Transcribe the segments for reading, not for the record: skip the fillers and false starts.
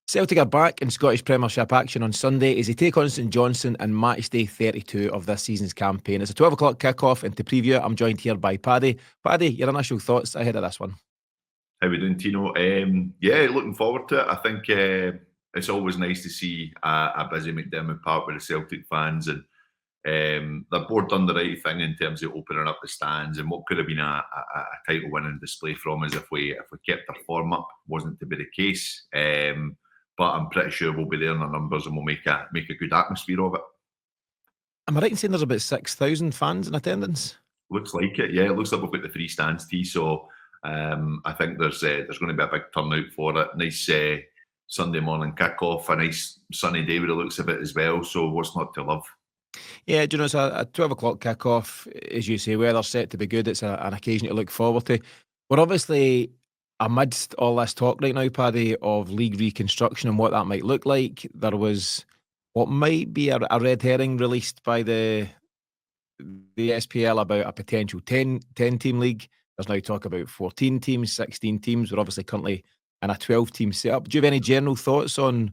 Celtic are back in Scottish Premiership action on Sunday as they take on St Johnstone in Matchday 32 of this season's campaign. It's a 12 o'clock kick-off, and to preview it, I'm joined here by Paddy. Paddy, your initial thoughts ahead of this one? How we doing, Tino? Yeah, looking forward to it. I think it's always nice to see a busy McDermott Park with the Celtic fans, and they've both done the right thing in terms of opening up the stands. And what could have been a title-winning display from us if we kept our form up wasn't to be the case. But I'm pretty sure we'll be there in our numbers and we'll make a good atmosphere of it. Am I right in saying there's about 6,000 fans in attendance? Looks like it, yeah. It looks like we've got the three stands, T. So I think there's going to be a big turnout for it. Nice Sunday morning kick-off, a nice sunny day with the looks of it as well. So what's not to love? Yeah, do you know, it's a 12 o'clock kick-off. As you say, weather's set to be good. It's an occasion to look forward to. We're obviously amidst all this talk right now, Paddy, of league reconstruction and what that might look like. There was what might be a red herring released by the SPL about a potential 10-team league. There's now talk about 14 teams, 16 teams. We're obviously currently in a 12-team setup. Do you have any general thoughts on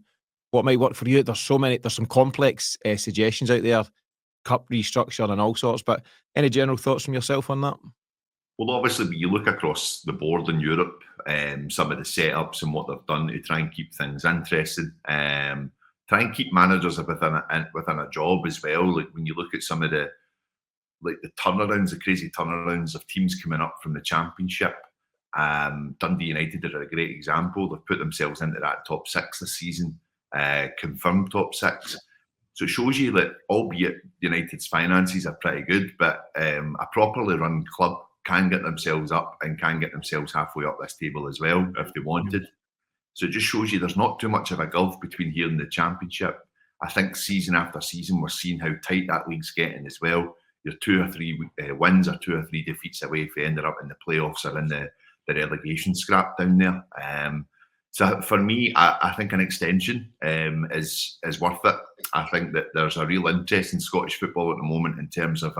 what might work for you? There's some complex suggestions out there, cup restructure and all sorts, but any general thoughts from yourself on that? Well, obviously, you look across the board in Europe, some of the setups and what they've done to try and keep things interesting, try and keep managers within a job as well. Like when you look at some of the turnarounds, the crazy turnarounds of teams coming up from the Championship. Dundee United are a great example. They've put themselves into that top six this season, confirmed top six. So it shows you that, albeit United's finances are pretty good, but a properly run club can get themselves up and can get themselves halfway up this table as well if they wanted. So it just shows you there's not too much of a gulf between here and the Championship. I think season after season we're seeing how tight that league's getting as well. You're 2 or 3 wins or 2 or 3 defeats away if you ended up in the playoffs or in the relegation scrap down there. So for me, I think an extension is worth it. I think that there's a real interest in Scottish football at the moment in terms of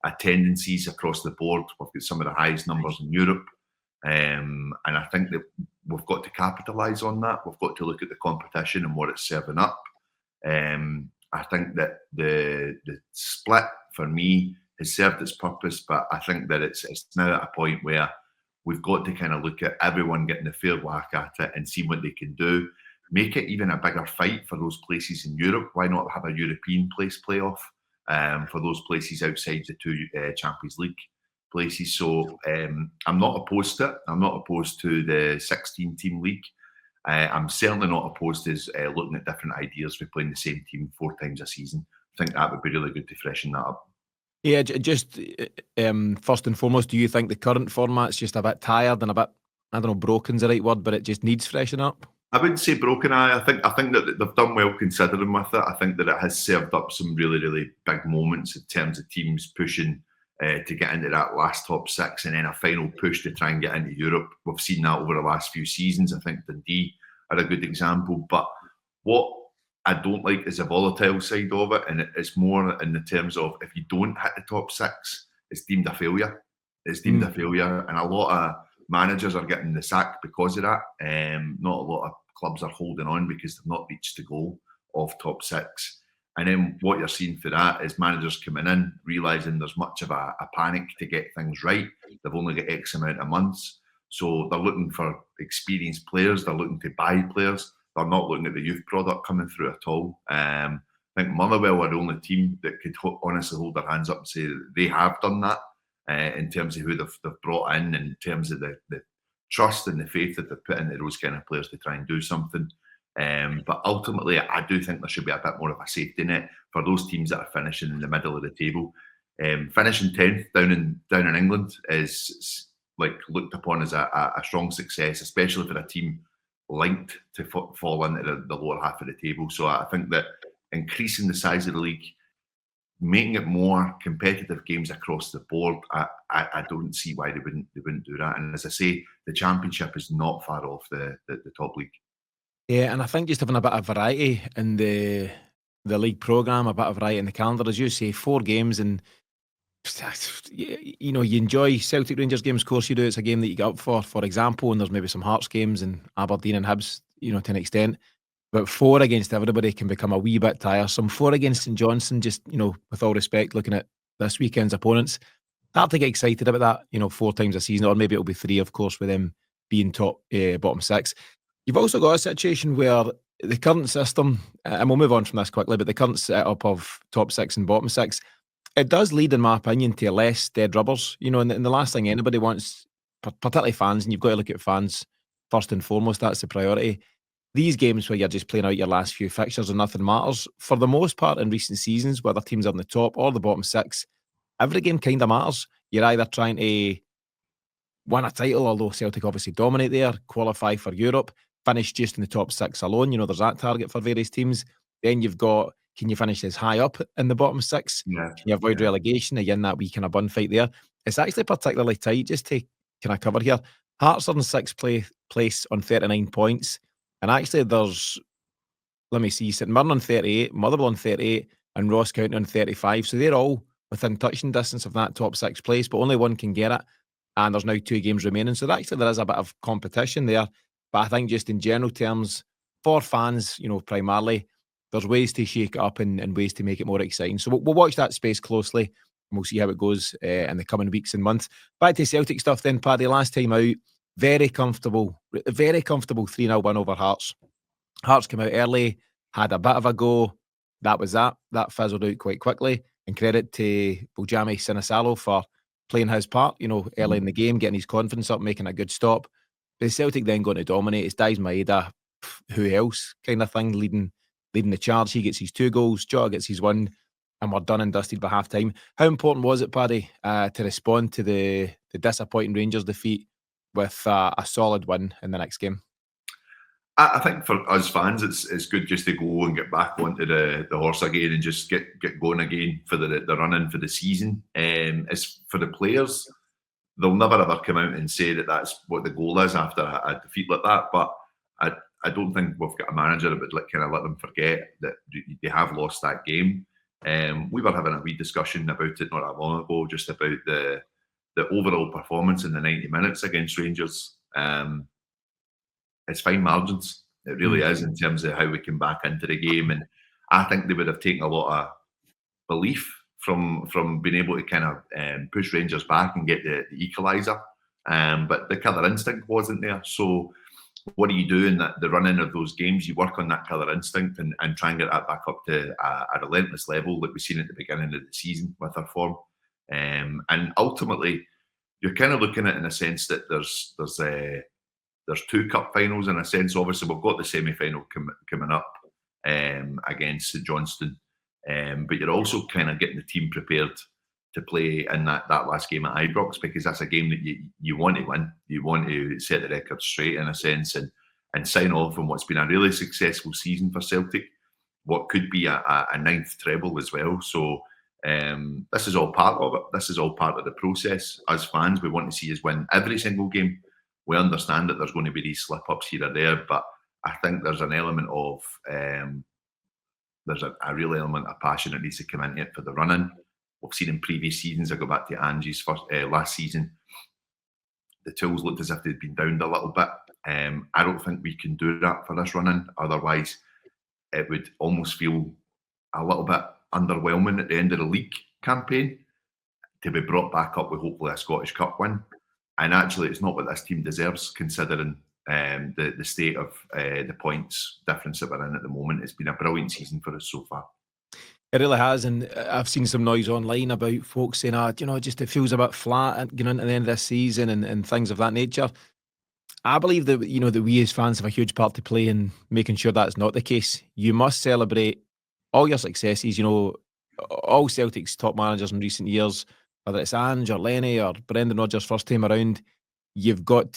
attendances across the board. We've got some of the highest numbers in Europe. And I think that we've got to capitalise on that. We've got to look at the competition and what it's serving up. I think that the split for me has served its purpose, but I think that it's now at a point where we've got to kind of look at everyone getting a fair whack at it and see what they can do. Make it even a bigger fight for those places in Europe. Why not have a European place playoff for those places outside the 2 Champions League places? So I'm not opposed to it. I'm not opposed to the 16-team league. I'm certainly not opposed to looking at different ideas for playing the same team 4 times a season. I think that would be really good to freshen that up. Yeah, just first and foremost, do you think the current format's just a bit tired and a bit, I don't know, broken's the right word, but it just needs freshening up? I wouldn't say broken. I think that they've done well considering with it. I think that it has served up some really, really big moments in terms of teams pushing to get into that last top 6 and then a final push to try and get into Europe. We've seen that over the last few seasons. I think Dundee are a good example. But what I don't like is the volatile side of it, and it's more in the terms of if you don't hit the top 6, it's deemed a failure. It's deemed a failure, and a lot of managers are getting the sack because of that. Not a lot of clubs are holding on because they've not reached the goal of top 6. And then what you're seeing for that is managers coming in, realising there's much of a panic to get things right. They've only got X amount of months. So they're looking for experienced players. They're looking to buy players. They're not looking at the youth product coming through at all. I think Motherwell are the only team that could honestly hold their hands up and say that they have done that in terms of who they've brought in terms of the trust and the faith that they've put into those kind of players to try and do something. But ultimately, I do think there should be a bit more of a safety net for those teams that are finishing in the middle of the table. Finishing 10th down in England is looked upon as a strong success, especially for a team linked to fall into the lower half of the table. So I think that increasing the size of the league, making it more competitive games across the board, I don't see why they wouldn't do that. And as I say, the Championship is not far off the top league. Yeah, and I think just having a bit of variety in the league programme, a bit of variety in the calendar, as you say, 4 games, and you enjoy Celtic Rangers games, of course you do. It's a game that you get up for example, and there's maybe some Hearts games and Aberdeen and Hibs, to an extent. But 4 against everybody can become a wee bit tiresome. 4 against St Johnstone, just, with all respect, looking at this weekend's opponents, hard to get excited about that, 4 times a season, or maybe it'll be 3, of course, with them being top, bottom 6. You've also got a situation where the current system, and we'll move on from this quickly, but the current setup of top 6 and bottom 6, it does lead, in my opinion, to less dead rubbers. And the last thing anybody wants, particularly fans, and you've got to look at fans first and foremost, that's the priority. These games where you're just playing out your last few fixtures and nothing matters, for the most part in recent seasons, whether teams are in the top or the bottom 6, every game kind of matters. You're either trying to win a title, although Celtic obviously dominate there, qualify for Europe, finish just in the top 6 alone. There's that target for various teams. Then you've got, can you finish as high up in the bottom 6? Yeah. Can you avoid relegation? Again, that wee kind of bun fight there. It's actually particularly tight. Just to kind of cover here, Hearts are in 6th place on 39 points. And actually there's, let me see, St Mirren on 38, Motherwell on 38, and Ross County on 35. So they're all within touching distance of that top 6 place, but only one can get it. And there's now 2 games remaining. So actually there is a bit of competition there. But I think just in general terms, for fans, primarily, there's ways to shake it up and ways to make it more exciting. So we'll watch that space closely, and we'll see how it goes in the coming weeks and months. Back to Celtic stuff then, Paddy. Last time out, very comfortable 3-0 win over Hearts. Hearts came out early, had a bit of a go. That was that. That fizzled out quite quickly. And credit to Boljami Sinisalo for playing his part, early in the game, getting his confidence up, making a good stop. But Celtic then going to dominate. It's Daizen Maeda, who else kind of thing, leading the charge. He gets his 2 goals, Jota gets his 1, and we're done and dusted by half time. How important was it, Paddy, to respond to the disappointing Rangers defeat with a solid win in the next game? I think for us fans, it's good just to go and get back onto the horse again and just get going again for the run-in for the season. As for the players, they'll never ever come out and say that that's what the goal is after a defeat like that. But I don't think we've got a manager that would kind of let them forget that they have lost that game. We were having a wee discussion about it not that long ago, just about the overall performance in the 90 minutes against Rangers. It's fine margins. It really is, in terms of how we came back into the game. And I think they would have taken a lot of belief from being able to kind of push Rangers back and get the equaliser. But the killer instinct wasn't there. So what do you do in the run-in of those games? You work on that killer instinct and try and get that back up to a relentless level like we've seen at the beginning of the season with our form. And ultimately, you're kind of looking at it in a sense that there's 2 cup finals in a sense. Obviously, we've got the semi-final coming up against St Johnstone. But you're also kind of getting the team prepared to play in that last game at Ibrox, because that's a game that you want to win. You want to set the record straight in a sense and sign off on what's been a really successful season for Celtic, what could be a 9th treble as well. So this is all part of it. This is all part of the process. As fans, we want to see us win every single game. We understand that there's going to be these slip-ups here or there, but I think there's an element of there's a real element of passion that needs to come into it for the run-in. We've seen in previous seasons, I go back to Angie's last season, the tools looked as if they'd been downed a little bit. I don't think we can do that for this run-in. Otherwise, it would almost feel a little bit underwhelming at the end of the league campaign to be brought back up with hopefully a Scottish Cup win. And actually, it's not what this team deserves, considering the state of the points difference that we're in at the moment. It's been a brilliant season for us so far. It really has, and I've seen some noise online about folks saying, just it feels a bit flat at getting into the end of this season and things of that nature. I believe that, that we as fans have a huge part to play in making sure that's not the case. You must celebrate all your successes. All Celtic's top managers in recent years, whether it's Ange or Lenny or Brendan Rodgers' first time around, you can't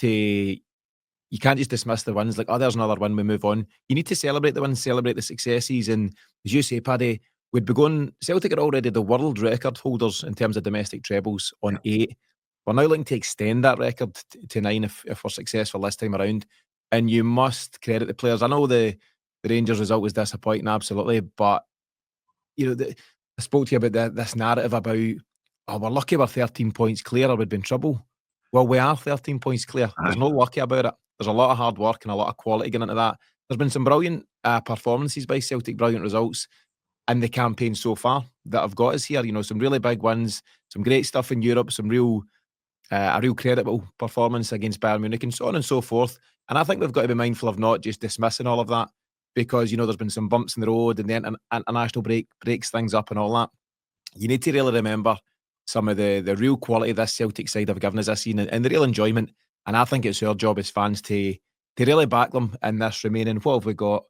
just dismiss the wins like, there's another win, we move on. You need to celebrate the wins, celebrate the successes. And as you say, Paddy, Celtic are already the world record holders in terms of domestic trebles on 8. We're now looking to extend that record to 9 if we're successful this time around. And you must credit the players. I know the Rangers result was disappointing, absolutely, but I spoke to you about this narrative about, we're lucky we're 13 points clear or we'd be in trouble. Well, we are 13 points clear. There's no lucky about it. There's a lot of hard work and a lot of quality going into that. there's been some brilliant performances by Celtic, brilliant results in the campaign so far that have got us here. Some really big wins, some great stuff in Europe, some a real credible performance against Bayern Munich, and so on and so forth. And I think we've got to be mindful of not just dismissing all of that because, there's been some bumps in the road and the international break breaks things up and all that. You need to really remember some of the real quality this Celtic side have given us this season and the real enjoyment. And I think it's our job as fans to really back them in this remaining, what have we got?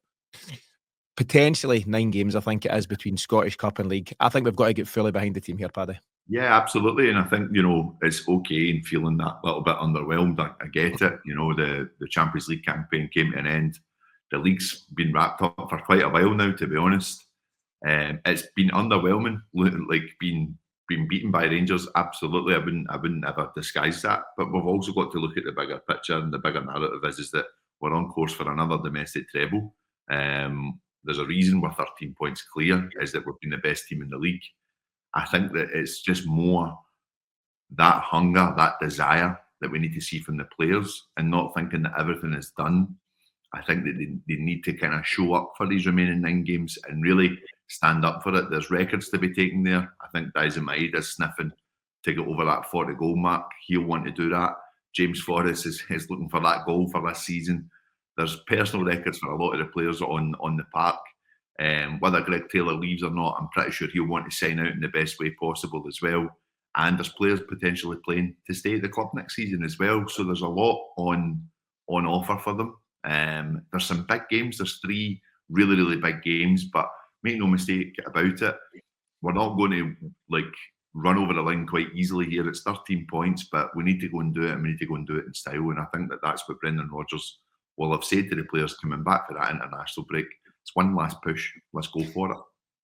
Potentially 9 games, I think it is, between Scottish Cup and League. I think we've got to get fully behind the team here, Paddy. Yeah, absolutely. And I think, it's okay in feeling that little bit underwhelmed. I get it. The Champions League campaign came to an end. The league's been wrapped up for quite a while now, to be honest. It's been underwhelming, like being beaten by Rangers. Absolutely. I wouldn't ever disguise that. But we've also got to look at the bigger picture, and the bigger narrative is that we're on course for another domestic treble. There's a reason we're 13 points clear, is that we've been the best team in the league. I think that it's just more that hunger, that desire that we need to see from the players, and not thinking that everything is done. I think that they need to kind of show up for these remaining 9 games and really stand up for it. There's records to be taken there. I think Daizen Maeda is sniffing to get over that 40 goal mark. He'll want to do that. James Forrest is looking for that goal for this season. There's personal records for a lot of the players on the park. Whether Greg Taylor leaves or not, I'm pretty sure he'll want to sign out in the best way possible as well. And there's players potentially playing to stay at the club next season as well. So there's a lot on offer for them. There's some big games. There's 3 really, really big games. But make no mistake about it, we're not going to run over the line quite easily here. It's 13 points, but we need to go and do it, and we need to go and do it in style. And I think that that's what Brendan Rodgers will have said to the players coming back for that international break. It's one last push. Let's go for it.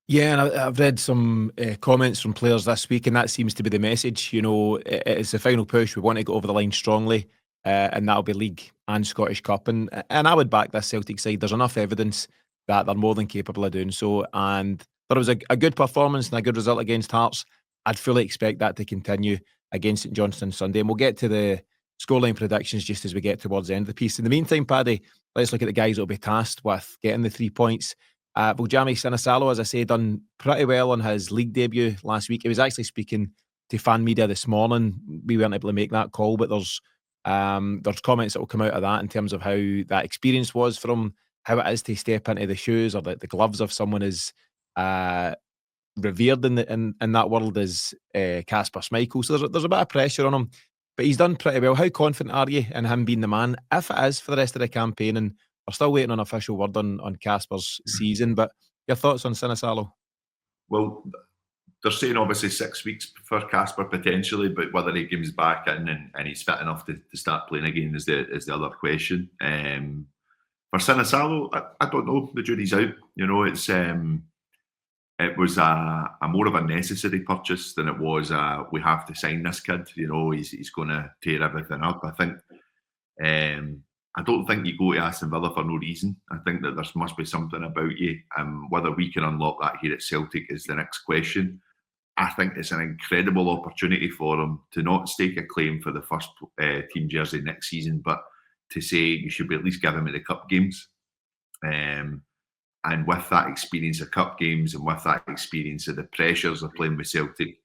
Yeah, and I've read some comments from players this week, and that seems to be the message. It's the final push. We want to get over the line strongly, and that'll be League and Scottish Cup. And I would back this Celtic side. There's enough evidence that they're more than capable of doing so. And there was a good performance and a good result against Hearts. I'd fully expect that to continue against St Johnstone Sunday. And we'll get to the scoreline predictions just as we get towards the end of the piece. In the meantime, Paddy, let's look at the guys that will be tasked with getting the 3 points. Vuljami Sinisalo, as I say, done pretty well on his league debut last week. He was actually speaking to fan media this morning. We weren't able to make that call, but there's comments that will come out of that in terms of how that experience was from how it is to step into the shoes or the gloves of someone as revered in that world as Kasper Schmeichel. So there's a bit of pressure on him, but he's done pretty well. How confident are you in him being the man, if it is, for the rest of the campaign? And we're still waiting on official word on Kasper's season, but your thoughts on Sinisalo? Well, they're saying obviously 6 weeks for Kasper potentially, but whether he comes back in and he's fit enough to start playing again is the other question. For Sinisalo, I don't know. The jury's out. It was a more of a necessary purchase than it was we have to sign this kid. He's going to tear everything up. I think. I don't think you go to Aston Villa for no reason. I think that there must be something about you. Whether we can unlock that here at Celtic is the next question. I think it's an incredible opportunity for him to not stake a claim for the first team jersey next season, but to say you should be at least give him the cup games. And with that experience of cup games and with that experience of the pressures of playing with Celtic,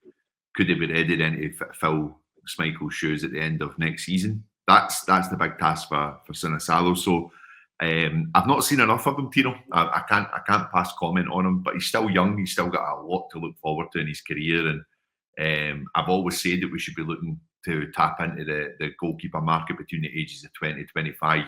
could he be ready then to fill Schmeichel's shoes at the end of next season? That's the big task for Sinisalo. So I've not seen enough of him, Tino. I can't pass comment on him, but he's still young. He's still got a lot to look forward to in his career. And I've always said that we should be looking to tap into the goalkeeper market between the ages of 20 and 25.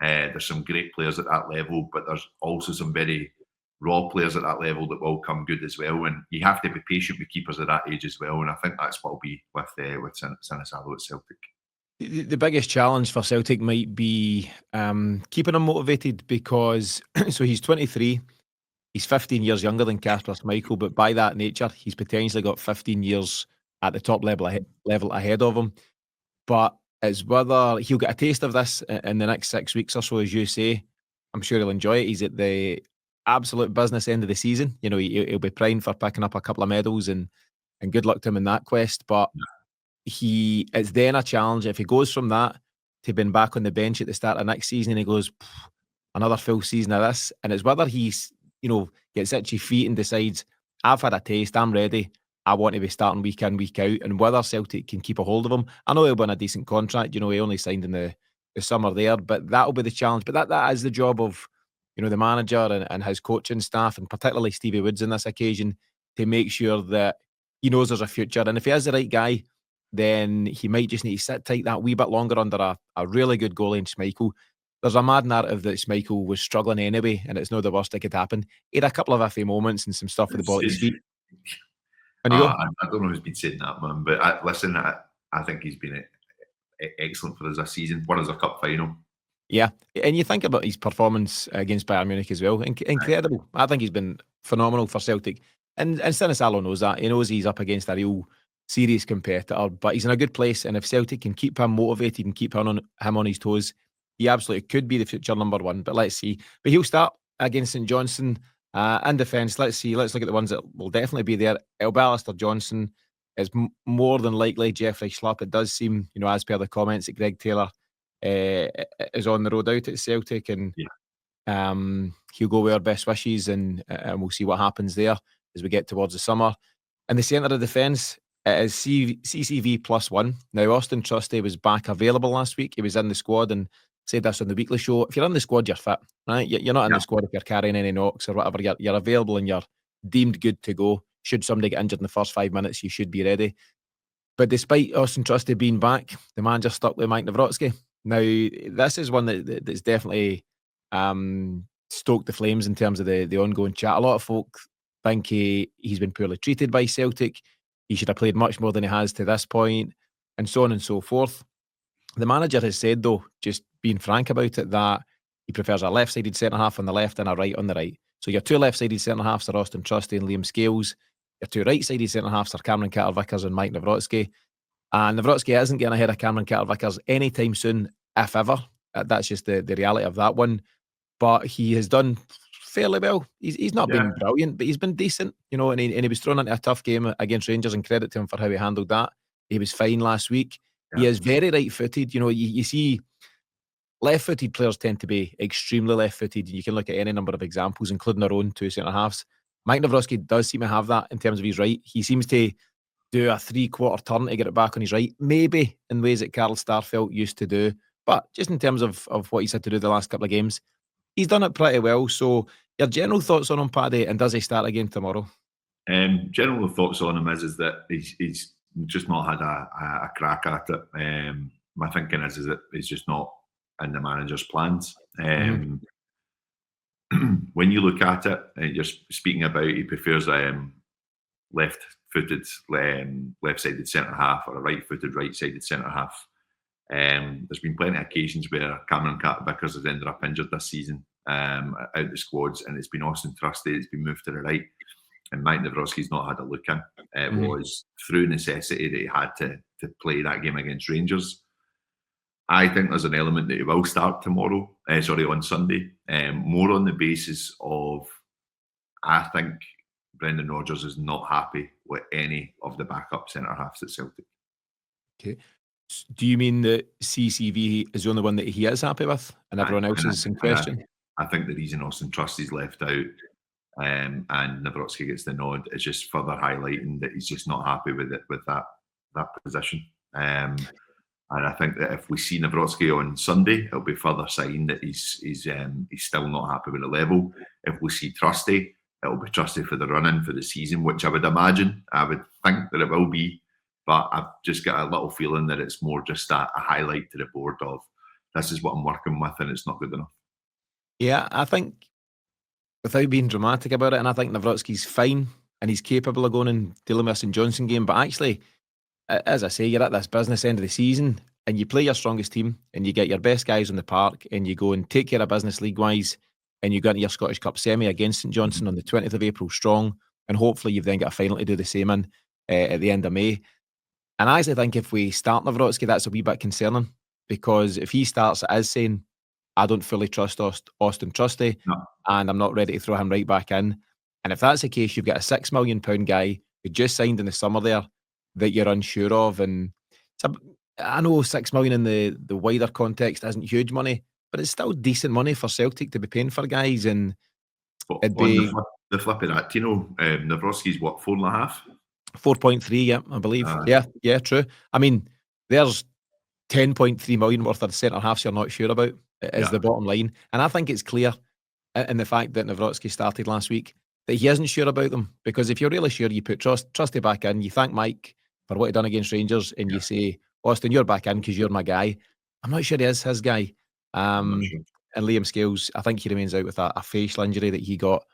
There's some great players at that level, but there's also some very raw players at that level that will come good as well. And you have to be patient with keepers at that age as well. And I think that's what will be with Sinisalo at Celtic. The biggest challenge for Celtic might be keeping him motivated because, so he's 23, he's 15 years younger than Kasper Schmeichel, but by that nature, he's potentially got 15 years at the top level ahead of him. But it's whether he'll get a taste of this in the next 6 weeks or so, as you say. I'm sure he'll enjoy it. He's at the absolute business end of the season. He'll be primed for picking up a couple of medals and good luck to him in that quest. But it's then a challenge if he goes from that to being back on the bench at the start of next season and he goes, another full season of this, and it's whether he's, gets itchy feet and decides, I've had a taste, I'm ready, I want to be starting week in, week out, and whether Celtic can keep a hold of him. I know he'll be on a decent contract, he only signed in the summer there, but that'll be the challenge. But that is the job of, the manager and his coaching staff, and particularly Stevie Woods on this occasion, to make sure that he knows there's a future. And if he is the right guy, then he might just need to sit tight that wee bit longer under a really good goalie in Schmeichel. There's a mad narrative that Schmeichel was struggling anyway, and it's not the worst that could happen. He had a couple of iffy moments and some stuff with the ball at his feet. And you go? I don't know who's been saying that, man, but I think he's been excellent for us this season. Won us a cup final. Yeah, and you think about his performance against Bayern Munich as well. Incredible. I think he's been phenomenal for Celtic. And Sinisalo knows that. He knows he's up against a real serious competitor, but he's in a good place. And if Celtic can keep him motivated and keep him on his toes, he absolutely could be the future number one. But let's see. But he'll start against St Johnstone in defence. Let's see. Let's look at the ones that will definitely be there. It'll be Alistair Johnson. It's more than likely Jeffrey Schlupp. It does seem, as per the comments, that Greg Taylor is on the road out at Celtic, and he'll go with our best wishes, and we'll see what happens there as we get towards the summer. In the centre of defence, it is CCV +1. Now, Austin Trusty was back available last week. He was in the squad and said this on the weekly show. If you're in the squad, you're fit, right? You're not in the squad if you're carrying any knocks or whatever. You're available and you're deemed good to go. Should somebody get injured in the first 5 minutes, you should be ready. But despite Austin Trusty being back, the manager stuck with Mike Nawrocki. Now, this is one that's definitely stoked the flames in terms of the ongoing chat. A lot of folk think he's been poorly treated by Celtic. He should have played much more than he has to this point, and so on and so forth. The manager has said, though, just being frank about it, that he prefers a left-sided centre-half on the left and a right on the right. So your two left-sided centre-halves are Austin Trusty and Liam Scales. Your two right-sided centre-halves are Cameron Carter-Vickers and Mike Nawrocki. And Nawrocki isn't getting ahead of Cameron Carter-Vickers anytime soon, if ever. That's just the reality of that one. But he has done fairly well. He's not been brilliant, but he's been decent, and he was thrown into a tough game against Rangers, and credit to him for how he handled that. He was fine last week. He is very right-footed. You see left-footed players tend to be extremely left-footed. You can look at any number of examples, including our own two centre-halves. Mike Nawrocki does seem to have that in terms of his right. He seems to do a three-quarter turn to get it back on his right, maybe in ways that Carl Starfelt used to do. But just in terms of what he's had to do the last couple of games, he's done it pretty well. So your general thoughts on him, Paddy, and does he start again tomorrow? General thoughts on him is that he's just not had a crack at it. My thinking is that he's just not in the manager's plans. When you look at it, you're speaking about he prefers left-footed, left-sided centre-half or a right-footed, right-sided centre-half. There's been plenty of occasions where Cameron Carter-Vickers has ended up injured this season out the squads, and it's been Austin Trusty that's been moved to the right, and Mike Nawrocki's not had a look in. It was through necessity that he had to play that game against Rangers. I think there's an element that he will start on Sunday, more on the basis of, I think Brendan Rodgers is not happy with any of the backup centre-halves at Celtic. Okay. Do you mean that CCV is the only one that he is happy with, and everyone else is in question? I think the reason Austin Trusty's left out and Nawrocki gets the nod is just further highlighting that he's just not happy with that position. And I think that if we see Nawrocki on Sunday, it'll be further sign that he's still not happy with the level. If we see Trusty, it'll be Trusty for the run-in for the season, which I would think that it will be. But I've just got a little feeling that it's more just a highlight to the board of, this is what I'm working with and it's not good enough. Yeah, I think, without being dramatic about it, and I think Nawrocki's fine and he's capable of going and dealing with a St Johnstone game. But actually, as I say, you're at this business end of the season and you play your strongest team and you get your best guys on the park and you go and take care of business league-wise, and you go into your Scottish Cup semi against St Johnstone on the 20th of April strong, and hopefully you've then got a final to do the same in at the end of May. And I actually think if we start Nawrocki, that's a wee bit concerning, because if he starts as saying, I don't fully trust Austin Trusty, and I'm not ready to throw him right back in. And if that's the case, you've got a £6 million guy who just signed in the summer there that you're unsure of. And I know £6 million in the wider context isn't huge money, but it's still decent money for Celtic to be paying for guys, and But it'd on be the flip of that, Tino, Nawrocki's what, 4.5? 4.3, yeah, I believe. Yeah, true. I mean, there's 10.3 million worth of centre halves you're not sure about, is Yeah. the bottom line. And I think it's clear in the fact that Nawrocki started last week that he isn't sure about them. Because if you're really sure, you put Trusty back in, you thank Mike for what he done against Rangers, and you say, Austin, you're back in because you're my guy. I'm not sure he is his guy. I'm not sure. And Liam Scales, I think he remains out with a facial injury that he got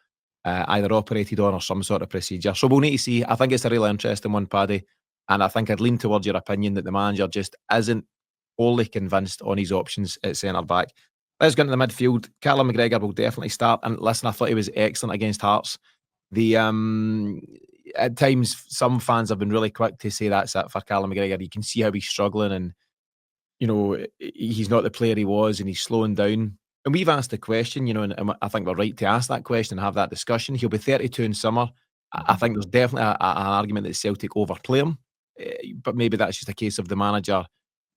either operated on or some sort of procedure. So we'll need to see. I think it's a really interesting one, Paddy. And I think I'd lean towards your opinion that the manager just isn't wholly convinced on his options at centre back. Let's go into the midfield. Callum McGregor will definitely start. And listen, I thought he was excellent against Hearts. The at times some fans have been really quick to say that's it for Callum McGregor. You can see how he's struggling, and he's not the player he was, and he's slowing down. And we've asked the question, and I think we're right to ask that question and have that discussion. He'll be 32 in summer. I think there's definitely an argument that Celtic overplay him, but maybe that's just a case of the manager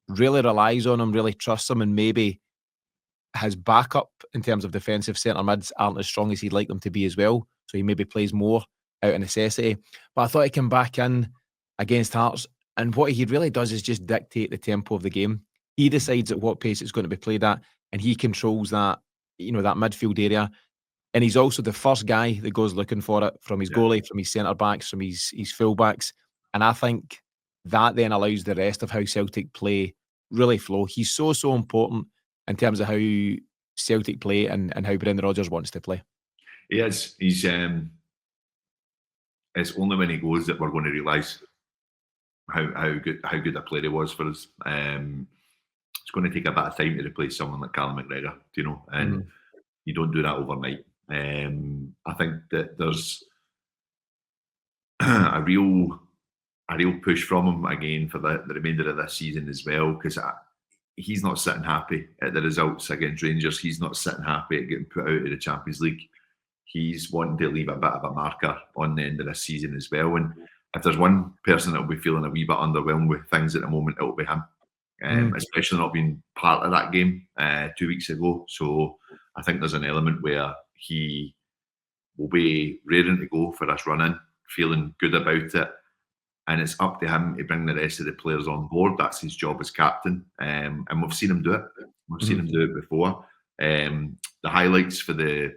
really relies on him, really trusts him, and maybe his backup in terms of defensive centre mids aren't as strong as he'd like them to be as well. So he maybe plays more out of necessity. But I thought he came back in against Hearts, and what he really does is just dictate the tempo of the game. He decides at what pace it's going to be played at, and he controls that, that midfield area. And he's also the first guy that goes looking for it from his goalie, from his centre backs, from his full-backs. And I think that then allows the rest of how Celtic play really flow. He's so important in terms of how Celtic play and how Brendan Rodgers wants to play. He is. He's. It's only when he goes that we're going to realise how good a player he was for us. It's going to take a bit of time to replace someone like Callum McGregor, and you don't do that overnight. I think that there's a real push from him again for the remainder of this season as well, because he's not sitting happy at the results against Rangers. He's not sitting happy at getting put out of the Champions League. He's wanting to leave a bit of a marker on the end of this season as well. And if there's one person that will be feeling a wee bit underwhelmed with things at the moment, it will be him. Especially not being part of that game 2 weeks ago. So I think there's an element where he will be raring to go for this run-in, feeling good about it. And it's up to him to bring the rest of the players on board. That's his job as captain. And we've seen him do it. We've seen him do it before. The highlights for the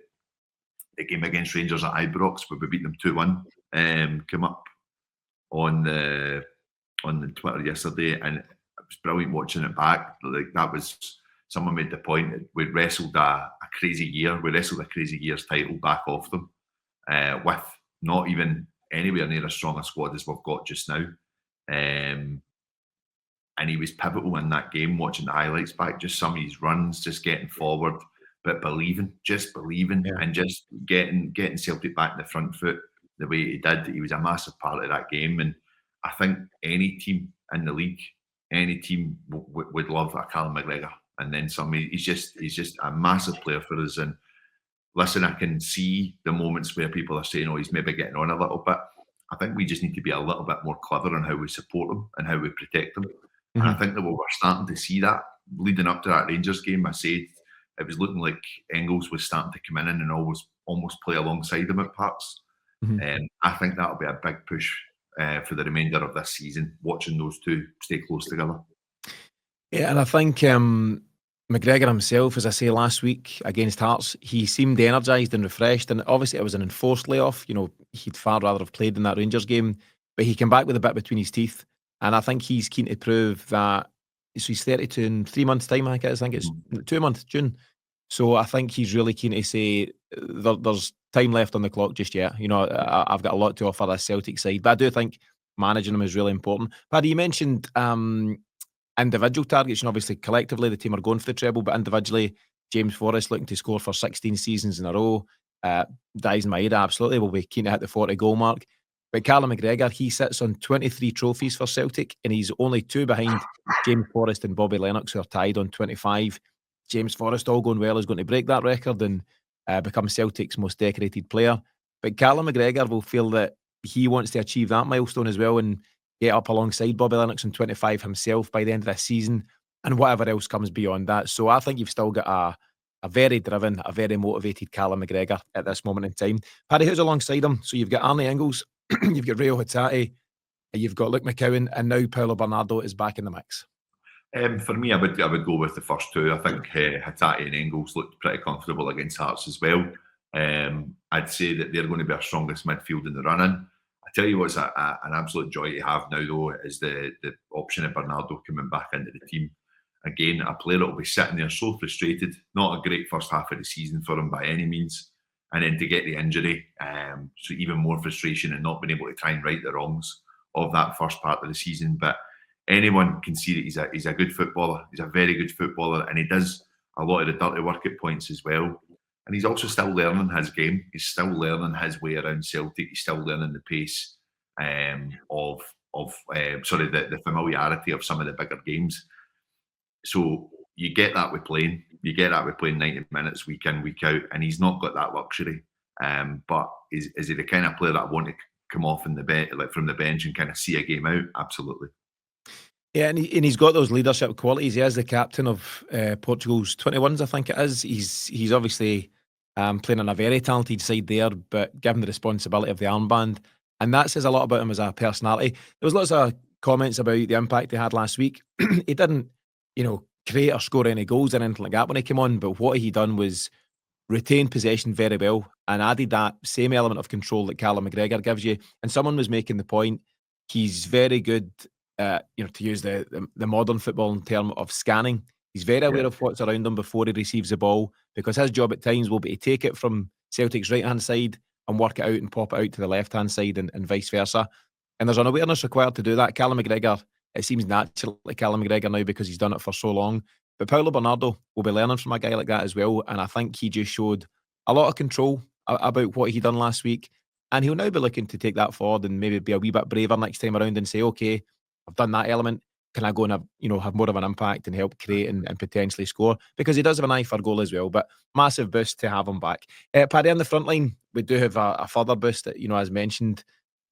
game against Rangers at Ibrox, where we beat them 2-1, came up on the Twitter yesterday, and it was brilliant watching it back. Like, that was, someone made the point that we wrestled a crazy year. We wrestled a crazy year's title back off them with not even anywhere near as strong a squad as we've got just now. And he was pivotal in that game, watching the highlights back, just some of his runs, just getting forward, but believing, and just getting Celtic back in the front foot the way he did. He was a massive part of that game. And I think any team in the league, any team would love a Callum McGregor. And then some. He's just a massive player for us. And listen, I can see the moments where people are saying, oh, he's maybe getting on a little bit. I think we just need to be a little bit more clever on how we support him and how we protect him. And I think that we're starting to see that leading up to that Rangers game. I said it was looking like Engels was starting to come in and almost play alongside him at parts. I think that'll be a big push for the remainder of this season, watching those two stay close together. Yeah, and I think McGregor himself, as I say, last week against Hearts, he seemed energised and refreshed, and obviously it was an enforced layoff. He'd far rather have played in that Rangers game, but he came back with a bit between his teeth, and I think he's keen to prove that. So he's 32 in 3 months' time, I guess. I think it's 2 months, June. So I think he's really keen to say there's time left on the clock just yet. I've got a lot to offer this Celtic side, but I do think managing them is really important. Paddy, you mentioned individual targets, and obviously collectively the team are going for the treble, but individually, James Forrest looking to score for 16 seasons in a row. Daizen Maeda absolutely will be keen to hit the 40 goal mark. But Callum McGregor, he sits on 23 trophies for Celtic, and he's only 2 behind James Forrest and Bobby Lennox, who are tied on 25. James Forrest, all going well, is going to break that record and become Celtic's most decorated player. But Callum McGregor will feel that he wants to achieve that milestone as well and get up alongside Bobby Lennox on 25 himself by the end of this season. and whatever else comes beyond that. So I think you've still got a very driven, a very motivated Callum McGregor at this moment in time. Paddy, who's alongside him? So you've got Arnie Ingles, you've got Rio Hatate, you've got Luke McCowan, and now Paulo Bernardo is back in the mix. For me, I would go with the first two. I think Hatate and Engels looked pretty comfortable against Hearts as well. I'd say that they're going to be our strongest midfield in the run-in. I tell you what's an absolute joy to have now, though, is the option of Bernardo coming back into the team. Again, a player that will be sitting there so frustrated. Not a great first half of the season for him by any means. And then to get the injury, so even more frustration and not being able to try and right the wrongs of that first part of the season. But anyone can see that he's a good footballer. He's a very good footballer, and he does a lot of the dirty work at points as well. And he's also still learning his game. He's still learning his way around Celtic. He's still learning the pace of the familiarity of some of the bigger games. So you get that with playing. You get that with playing 90 minutes week in, week out, and he's not got that luxury. But is he the kind of player that I want to come off in the from the bench and kind of see a game out? Absolutely. Yeah, and he's got those leadership qualities. He is the captain of Portugal's 21s, I think it is. He's obviously playing on a very talented side there, but given the responsibility of the armband, and that says a lot about him as a personality. There was lots of comments about the impact he had last week. He didn't, create or score any goals or anything like that when he came on, but what he done was retain possession very well and added that same element of control that Callum McGregor gives you. And someone was making the point, he's very good, to use the modern football term of scanning. He's very aware of what's around him before he receives the ball, because his job at times will be to take it from Celtic's right-hand side and work it out and pop it out to the left-hand side and vice versa. And there's an awareness required to do that. Callum McGregor, it seems natural like Callum McGregor now because he's done it for so long. But Paulo Bernardo will be learning from a guy like that as well. And I think he just showed a lot of control about what he done last week. And he'll now be looking to take that forward and maybe be a wee bit braver next time around and say, okay, I've done that element. Can I go and have more of an impact and help create and potentially score? Because he does have an eye for goal as well. But massive boost to have him back. Paddy, on the front line, we do have a further boost that, as mentioned,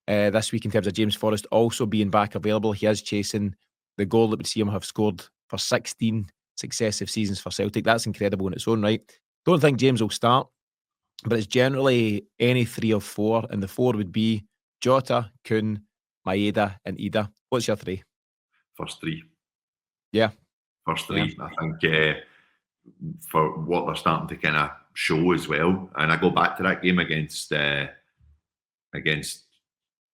this week in terms of James Forrest also being back available. He is chasing the goal that would see him have scored for 16 successive seasons for Celtic. That's incredible in its own right. Don't think James will start, but it's generally any three of four, and the four would be Jota, Kuhn, Maeda and Ida. What's your three? First three. Yeah. First three. Yeah. I think for what they're starting to kind of show as well. And I go back to that game against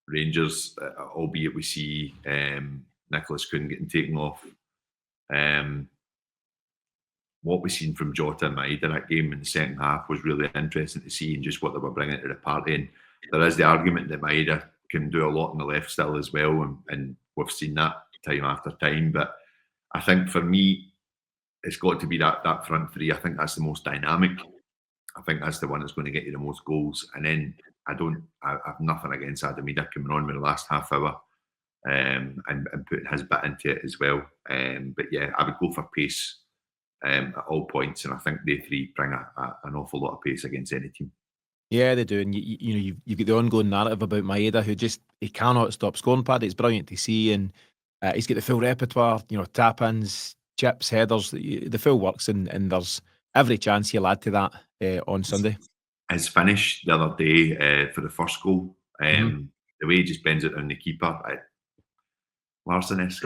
Rangers, albeit we see Nicholas Kuhn getting taken off. What we've seen from Jota and Maeda in that game in the second half was really interesting to see, and just what they were bringing to the party. And there is the argument that Maeda can do a lot on the left still as well, and we've seen that time after time. But I think for me, it's got to be that front three. I think that's the most dynamic. I think that's the one that's going to get you the most goals. And then I have nothing against Daizen Maeda coming on with the last half hour and putting his bit into it as well. But yeah, I would go for pace at all points, and I think they three bring an awful lot of pace against any team. Yeah, they do. And you get the ongoing narrative about Maeda, who he cannot stop scoring, Paddy. It's brilliant to see, and he's got the full repertoire, tap-ins, chips, headers, the full works, and there's every chance he'll add to that on Sunday. His finish the other day for the first goal, the way he just bends it on the keeper, Larson-esque.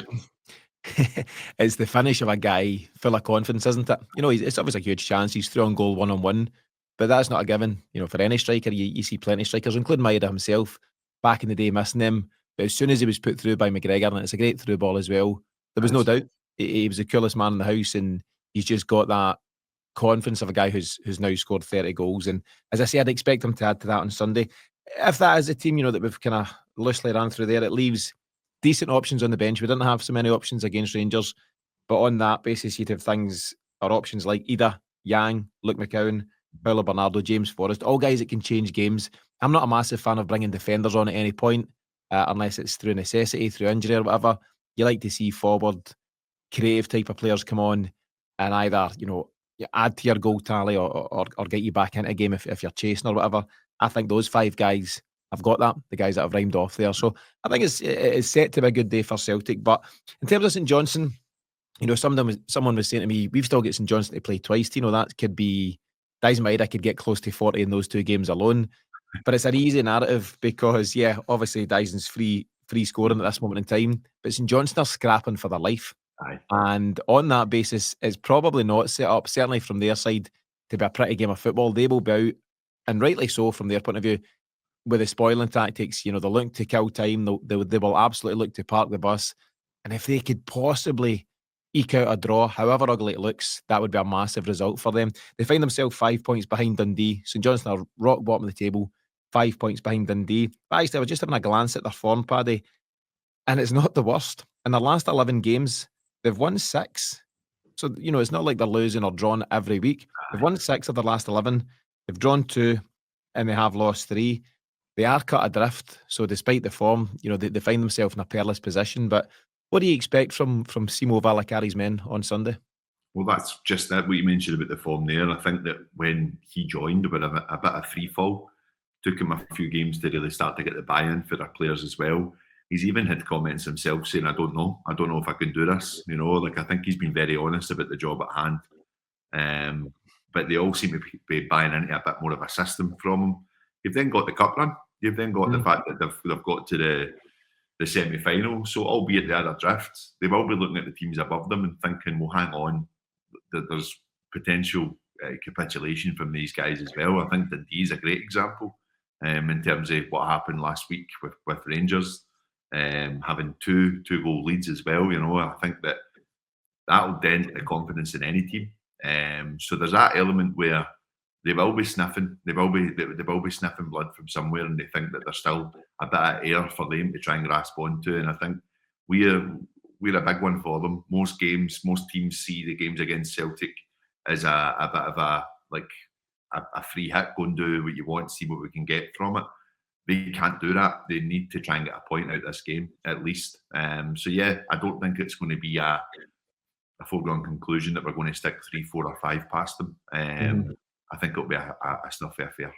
It's the finish of a guy full of confidence, isn't it? It's obviously a huge chance. He's through on goal one-on-one, but that's not a given. For any striker, you see plenty of strikers, including Maeda himself, back in the day missing them. But as soon as he was put through by McGregor, and it's a great through ball as well, there was no doubt he was the coolest man in the house, and he's just got that confidence of a guy who's now scored 30 goals. And as I say, I'd expect him to add to that on Sunday. If that is a team, that we've kind of loosely ran through there, it leaves decent options on the bench. We didn't have so many options against Rangers, but on that basis, you'd have things or options like Ida, Yang, Luke McCowan, Paulo Bernardo, James Forrest, all guys that can change games. I'm not a massive fan of bringing defenders on at any point, unless it's through necessity, through injury or whatever. You like to see forward, creative type of players come on and either, add to your goal tally or get you back into a game if you're chasing or whatever. I think those five guys have got that, the guys that have rhymed off there. So I think it's set to be a good day for Celtic. But in terms of St Johnstone, someone was saying to me, we've still got St Johnstone to play twice. That could be Daizen Maeda could get close to 40 in those 2 games alone. But it's an easy narrative because, yeah, obviously Dysen's free scoring at this moment in time, but St Johnstone are scrapping for their life. Aye. And on that basis, it's probably not set up, certainly from their side, to be a pretty game of football. They will be out, and rightly so from their point of view, with the spoiling tactics. They'll look to kill time. They will absolutely look to park the bus. And if they could possibly eke out a draw, however ugly it looks, that would be a massive result for them. They find themselves 5 points behind Dundee. St Johnstone are rock bottom of the table, 5 points behind Dundee. But actually, I was just having a glance at their form, Paddy, and it's not the worst. In their last 11 games, they've won 6. So, it's not like they're losing or drawn every week. They've won 6 of their last 11. They've drawn 2, and they have lost 3. They are cut adrift. So despite the form, they find themselves in a perilous position. But what do you expect from Simo Valakari's men on Sunday? Well, that's just that what you mentioned about the form there. I think that when he joined, with a bit of free fall, took him a few games to really start to get the buy-in for our players as well. He's even had comments himself saying, I don't know if I can do this. I think he's been very honest about the job at hand. But they all seem to be buying into a bit more of a system from him. You've then got the cup run. You've then got the fact that they've got to the semi-final. So albeit they are adrift, they will be looking at the teams above them and thinking, well, hang on, there's potential capitulation from these guys as well. I think Dundee is a great example in terms of what happened last week with Rangers, having two goal leads as well. I think that'll dent the confidence in any team. So there's that element where they will be sniffing. They will be sniffing blood from somewhere, and they think that there's still a bit of air for them to try and grasp onto. And I think we're a big one for them. Most teams see the games against Celtic as a bit of a free hit. Go and do what you want, see what we can get from it. They can't do that. They need to try and get a point out of this game at least. So yeah, I don't think it's going to be a foregone conclusion that we're going to stick 3, 4, or 5 past them. I think it'll be a snuffy affair.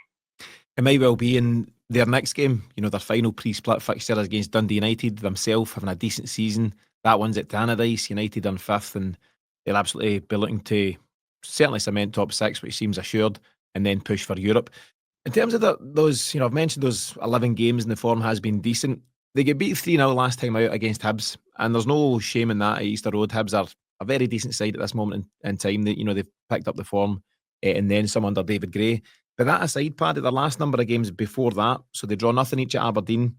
It might well be in their next game, their final pre-split fixture against Dundee United, themselves having a decent season. That one's at Tannadice, United on 5th, and they'll absolutely be looking to certainly cement top 6, which seems assured, and then push for Europe. In terms of those, I've mentioned those 11 games and the form has been decent. They get beat 3-0 last time out against Hibs, and there's no shame in that at Easter Road. Hibs are a very decent side at this moment in time. They've picked up the form and then some under David Gray. But that aside, Paddy, their last number of games before that, so they draw nothing each at Aberdeen.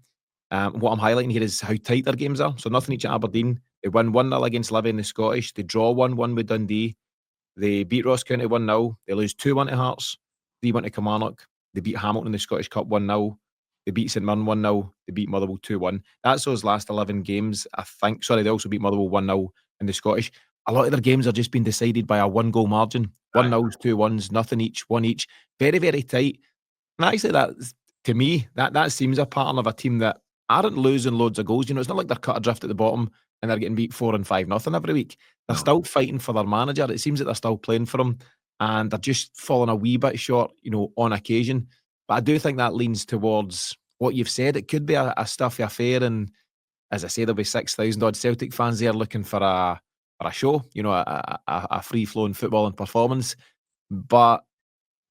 What I'm highlighting here is how tight their games are. So nothing each at Aberdeen. They win 1-0 against Livy in the Scottish. They draw 1-1 with Dundee. They beat Ross County 1-0. They lose 2-1 to Hearts, 3-1 to Kilmarnock. They beat Hamilton in the Scottish Cup 1-0. They beat St Mirren 1-0. They beat Motherwell 2-1. That's those last 11 games, I think. Sorry, they also beat Motherwell 1-0 in the Scottish. A lot of their games are just being decided by a 1-goal margin. 1-0s, 2-1s, nothing each, 1 each. Very, very tight. And actually, to me, that seems a pattern of a team that aren't losing loads of goals. It's not like they're cut adrift at the bottom and they're getting beat 4 and 5-0 every week. They're still fighting for their manager. It seems that they're still playing for him, and they're just falling a wee bit short, on occasion. But I do think that leans towards what you've said. It could be a stuffy affair, and as I say, there'll be 6,000 odd Celtic fans there looking for a show, a free-flowing football and performance. But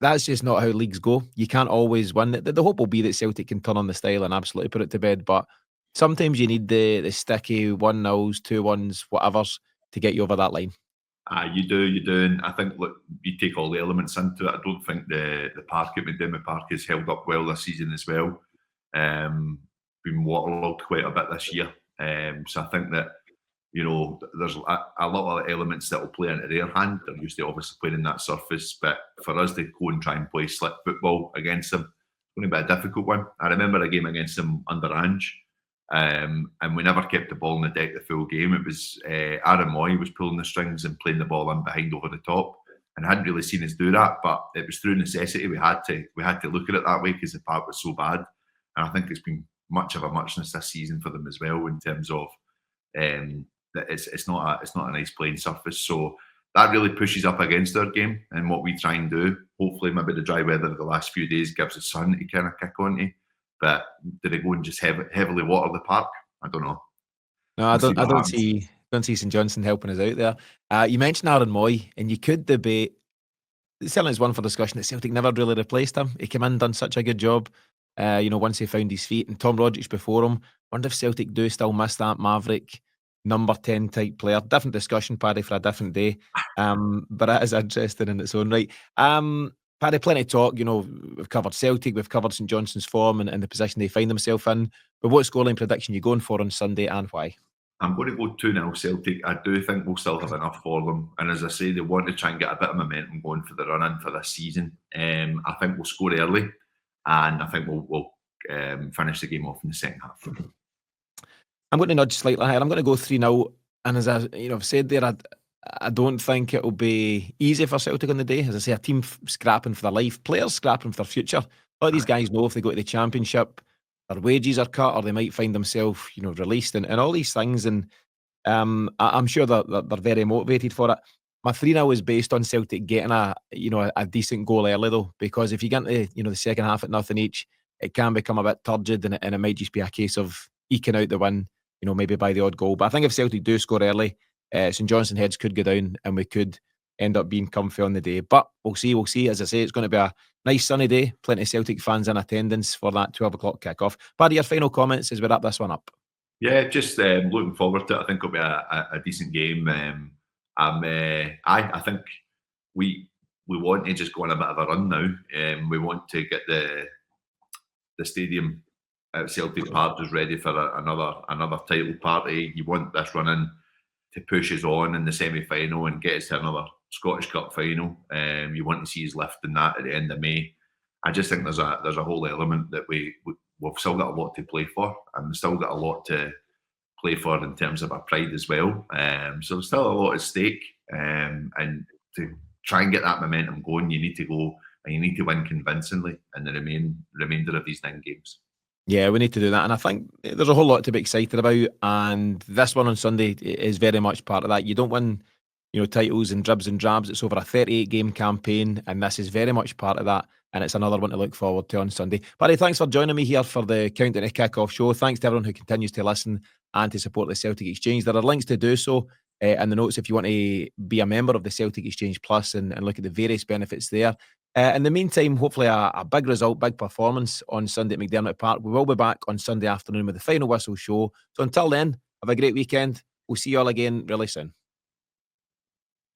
that's just not how leagues go. You can't always win. The hope will be that Celtic can turn on the style and absolutely put it to bed. But sometimes you need the sticky 1-0s, 2-1s, whatevers to get you over that line. You do. And I think, look, you take all the elements into it. I don't think the park at McDiarmid Park has held up well this season as well. Been waterlogged quite a bit this year. So I think that, there's a lot of elements that will play into their hand. They're used to obviously playing in that surface, but for us to go and try and play slick football against them, it's going to be a difficult one. I remember a game against them under Ange, and we never kept the ball on the deck the full game. It was Aaron Moy was pulling the strings and playing the ball in behind over the top, and I hadn't really seen us do that, but it was through necessity. We had to look at it that way because the park was so bad, and I think it's been much of a muchness this season for them as well in terms of that it's not a nice playing surface. So that really pushes up against our game and what we try and do. Hopefully, maybe the dry weather of the last few days gives us sun to kind of kick onto. But did they go and just heavily water the park? I don't know. No, I don't Don't see St Johnstone helping us out there. You mentioned Aaron Moy, and you could debate. Certainly, it's one for discussion that Celtic never really replaced him. He came in, done such a good job. Once he found his feet, and Tom Rodgers before him. Wonder if Celtic do still miss that maverick number 10 type player. Different discussion, Paddy, for a different day. But it is interesting in its own right. Paddy, plenty of talk. We've covered Celtic, we've covered St Johnstone's form and the position they find themselves in. But what scoreline prediction are you going for on Sunday and why? I'm going to go 2-0 Celtic. I do think we'll still have enough for them. And as I say, they want to try and get a bit of momentum going for the run-in for this season. I think we'll score early, and I think we'll finish the game off in the second half. I'm going to nudge slightly higher. I'm going to go 3-0. And as I've said there, I don't think it'll be easy for Celtic on the day. As I say, a team scrapping for their life, players scrapping for their future. A lot of these guys know if they go to the Championship, their wages are cut, or they might find themselves, released, and all these things. And I'm sure they're very motivated for it. My 3-0 is based on Celtic getting a decent goal early, though, because if you get into the second half at nothing each, it can become a bit turgid, and it might just be a case of eking out the win, maybe by the odd goal. But I think if Celtic do score early, St Johnstone heads could go down, and we could end up being comfy on the day. But we'll see. As I say, it's going to be a nice sunny day. Plenty of Celtic fans in attendance for that 12 o'clock kick-off. Paddy, your final comments as we wrap this one up? Yeah, just looking forward to it. I think it'll be a decent game. I think we want to just go on a bit of a run now. We want to get the stadium at Celtic Park just ready for another title party. You want this run-in to push us on in the semi-final and get us to another Scottish Cup final. You want to see us lifting that at the end of May. I just think there's a whole element that we've still got a lot to play for, and we've still got a lot to play for in terms of our pride as well. So there's still a lot at stake, and to try and get that momentum going, you need to go and you need to win convincingly in the remainder of these 9 games. Yeah, we need to do that. And I think there's a whole lot to be excited about. And this one on Sunday is very much part of that. You don't win, titles and dribs and drabs. It's over a 38-game campaign. And this is very much part of that. And it's another one to look forward to on Sunday. Paddy, thanks for joining me here for the Countdown to Kick-Off show. Thanks to everyone who continues to listen and to support the Celtic Exchange. There are links to do so in the notes if you want to be a member of the Celtic Exchange Plus and look at the various benefits there. In the meantime, hopefully a big result, big performance on Sunday at McDermott Park. We will be back on Sunday afternoon with the Final Whistle show. So until then, have a great weekend. We'll see you all again really soon.